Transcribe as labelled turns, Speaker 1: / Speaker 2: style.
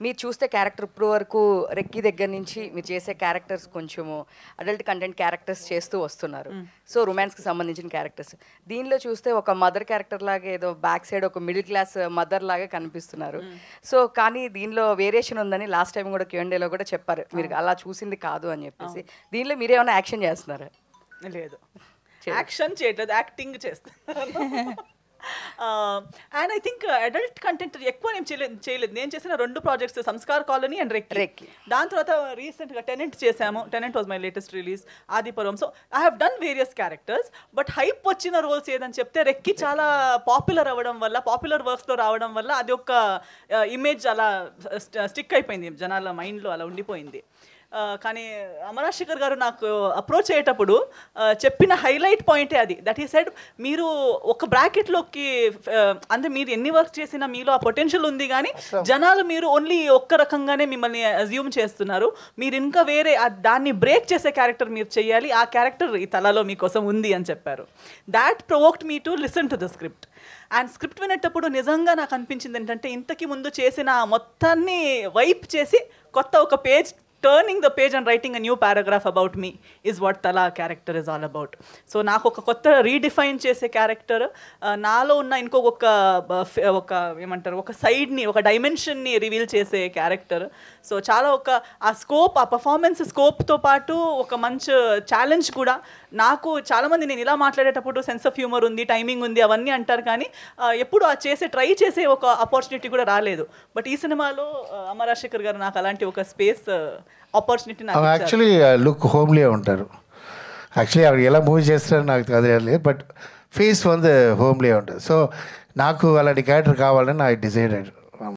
Speaker 1: మీరు చూస్తే క్యారెక్టర్ ఇప్పుడు వరకు రెక్కి దగ్గర నుంచి మీరు చేసే క్యారెక్టర్స్ కొంచెము అడల్ట్ కంటెంట్ క్యారెక్టర్స్ చేస్తూ వస్తున్నారు. సో రొమాన్స్కి సంబంధించిన క్యారెక్టర్స్ దీనిలో చూస్తే ఒక మదర్ క్యారెక్టర్ లాగా ఏదో బ్యాక్ సైడ్ ఒక మిడిల్ క్లాస్ మదర్ లాగా కనిపిస్తున్నారు. సో కానీ దీనిలో వేరియేషన్ ఉందని లాస్ట్ టైం కూడా Q&Aలో కూడా చెప్పారు, మీరు అలా చూసింది కాదు అని చెప్పేసి. దీనిలో మీరేమైనా యాక్షన్ చేస్తున్నారా?
Speaker 2: లేదు, యాక్షన్ చేయట్లేదు, యాక్టింగ్ చేస్తాను. And I think adult content ఎక్కువ నేను చేయలేదు. నేను చేసిన 2 projects, Sanskar colony and recce. దాని తర్వాత రీసెంట్గా టెనెంట్ చేశాము. Tenant was my latest release, Adipuram. So I have done various characters. But hype వచ్చిన రోల్స్ ఏదని చెప్తే రెక్కి చాలా పాపులర్ అవ్వడం వల్ల, పాపులర్ వర్క్స్లో రావడం వల్ల అది ఒక ఇమేజ్ అలా స్టిక్ అయిపోయింది, జనాల మైండ్లో అలా ఉండిపోయింది. కానీ అమరాశేఖర్ గారు నాకు అప్రోచ్ అయ్యేటప్పుడు చెప్పిన హైలైట్ పాయింటే అది. దట్ ఈ సెడ్, మీరు ఒక బ్రాకెట్లోకి అంటే మీరు ఎన్ని వర్క్ చేసినా మీలో ఆ పొటెన్షియల్ ఉంది, కానీ జనాలు మీరు ఓన్లీ ఒక్క రకంగానే మిమ్మల్ని అజ్యూమ్ చేస్తున్నారు. మీరు ఇంకా వేరే దాన్ని బ్రేక్ చేసే క్యారెక్టర్ మీరు చేయాలి, ఆ క్యారెక్టర్ ఈ తలలో మీకోసం ఉంది అని చెప్పారు. That provoked me to listen to the script. And script వినేటప్పుడు నిజంగా నాకు అనిపించింది ఏంటంటే, ఇంతకు ముందు చేసిన మొత్తాన్ని వైప్ చేసి కొత్త ఒక page, turning the page and writing a new paragraph about me is what Tala character is all about. So నాకు ఒక కొత్త రీడిఫైన్ చేసే క్యారెక్టర్, నాలో ఉన్న ఇంకొక ఏమంటారు, ఒక సైడ్ని, ఒక డైమెన్షన్ని రివీల్ చేసే క్యారెక్టర్. సో చాలా ఆ స్కోప్, ఆ పర్ఫార్మెన్స్ స్కోప్తో పాటు ఒక మంచి ఛాలెంజ్ కూడా. నాకు చాలామంది నేను ఇలా మాట్లాడేటప్పుడు సెన్స్ ఆఫ్ హ్యూమర్ ఉంది, టైమింగ్ ఉంది అవన్నీ అంటారు, కానీ ఎప్పుడు ట్రై చేసే ఒక ఆపర్చునిటీ కూడా రాలేదు. బట్ ఈ సినిమాలో అమరాశేఖర్ గారు నాకు అలాంటి ఒక space, opportunity.
Speaker 3: Actually look homely ఉంటారు. యాక్చువల్లీ ఆవిడ ఎలా మూవీ చేస్తారో నాకు తెలియలేదు, బట్ ఫేస్ హోమ్లీ ఉంటుంది. సో నాకు అలాంటి క్యారెక్టర్ కావాలని ఐ డిసైడెడ్.